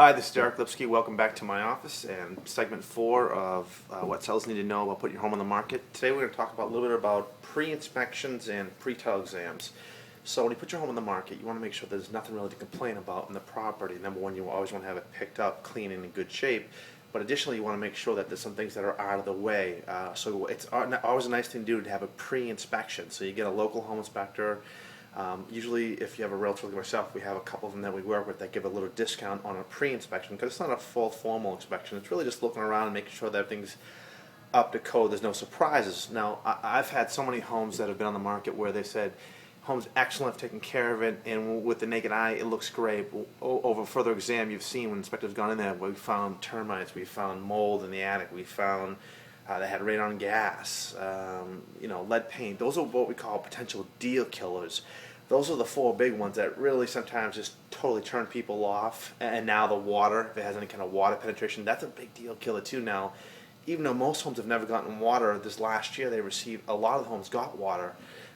Hi, this is Deric LIpski. Welcome back to my office and segment 4 of what sellers need to know about putting your home on the market. Today we're going to talk about a little bit about pre-inspections and pre-title exams. So when you put your home on the market, you want to make sure there's nothing really to complain about in the property. Number one, you always want to have it picked up, clean, and in good shape. But additionally, you want to make sure that there's some things that are out of the way. So it's always a nice thing to do to have a pre-inspection. So you get a local home inspector. Usually, if you have a realtor like myself, we have a couple of them that we work with that give a little discount on a pre-inspection because it's not a full formal inspection. It's really just looking around and making sure that everything's up to code. There's no surprises. Now, I've had so many homes that have been on the market where they said, home's excellent, I've taken care of it, and with the naked eye, it looks great. Over further exam, you've seen when inspectors gone in there, we found termites, we found mold in the attic, we found they had radon gas, lead paint. Those are what we call potential deal killers. Those are the 4 big ones that really sometimes just totally turn people off. And now the water, if it has any kind of water penetration, that's a big deal killer too now. Even though most homes have never gotten water, this last year they received, a lot of the homes got water.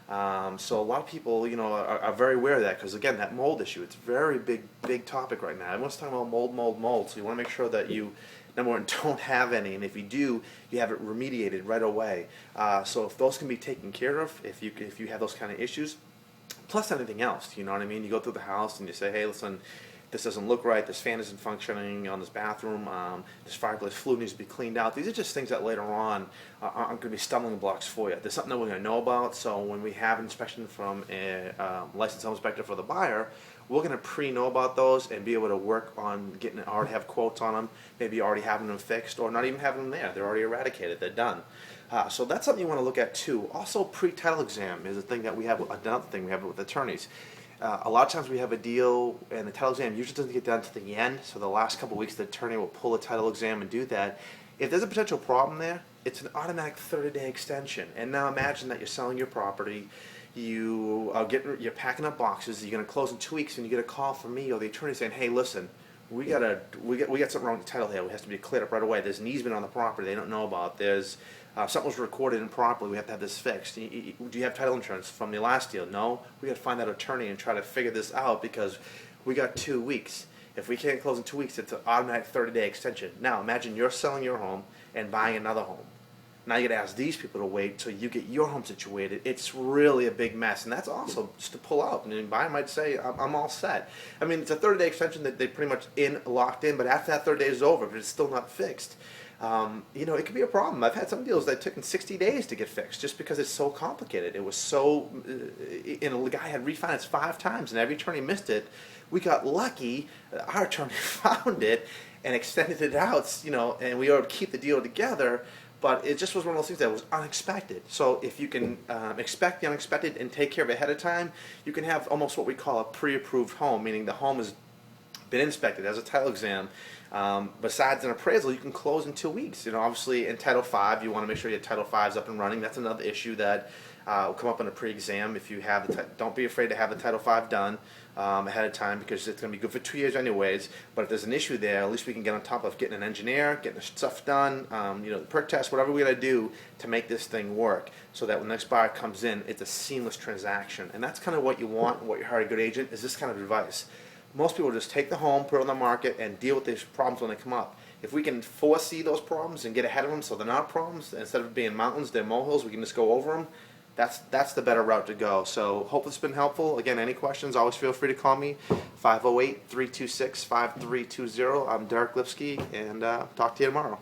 So a lot of people, are very aware of that because, again, that mold issue, it's a very big topic right now. Everyone's talking about mold. So you want to make sure that you, number one, don't have any, and if you do, you have it remediated right away. So if those can be taken care of, if you have those kind of issues, plus anything else, you know what I mean? You go through the house and you say, hey, listen, this doesn't look right, this fan isn't functioning on this bathroom, this fireplace fluid needs to be cleaned out. These are just things that later on aren't going to be stumbling blocks for you. There's something that we're going to know about, so when we have an inspection from a licensed home inspector for the buyer, we're going to pre-know about those and be able to work on already have quotes on them, maybe already having them fixed, or not even having them there. They're already eradicated, they're done. So that's something you want to look at too. Also, pre-title exam is a thing that we have, another thing we have with attorneys. A lot of times we have a deal and the title exam usually doesn't get done to the end, so the last couple of weeks the attorney will pull a title exam and do that. If there's a potential problem there, it's an automatic 30-day extension. And now imagine that you're selling your property, you're packing up boxes, you're going to close in 2 weeks, and you get a call from me or the attorney saying, hey, listen, we got something wrong with the title here. It has to be cleared up right away. There's an easement on the property they don't know about. There's something was recorded improperly. We have to have this fixed. Do you have title insurance from the last deal? No. We got to find that attorney and try to figure this out because we got 2 weeks. If we can't close in 2 weeks, it's an automatic 30-day extension. Now imagine you're selling your home and buying another home. Now you got to ask these people to wait till you get your home situated. It's really a big mess, and that's also just to pull out. And the buyer might say, "I'm all set." I mean, it's a 30-day extension that they pretty much locked in. But after that 30 days is over, if it's still not fixed, it could be a problem. I've had some deals that took 60 days to get fixed just because it's so complicated. It was so, the guy had refinanced 5 times, and every attorney missed it. We got lucky. Our attorney found it and extended it out. And we were able to keep the deal together. But it just was one of those things that was unexpected. So if you can expect the unexpected and take care of it ahead of time, you can have almost what we call a pre-approved home, meaning the home has been inspected as a title exam. Besides an appraisal, you can close in 2 weeks. Obviously in Title V, you want to make sure your Title V is up and running. That's another issue that will come up in a pre-exam. If you have don't be afraid to have the Title V done ahead of time because it's going to be good for 2 years anyways. But if there's an issue there, at least we can get on top of getting an engineer, getting the stuff done, the perk test, whatever we got to do to make this thing work, so that when the next buyer comes in, it's a seamless transaction. And that's kind of what you want. What you hire a good agent is this kind of advice. Most people just take the home, put it on the market, and deal with these problems when they come up. If we can foresee those problems and get ahead of them so they're not problems, instead of being mountains, they're molehills, we can just go over them. That's the better route to go. So hope it's been helpful. Again, any questions, always feel free to call me, 508-326-5320. I'm Deric LIpski, and talk to you tomorrow.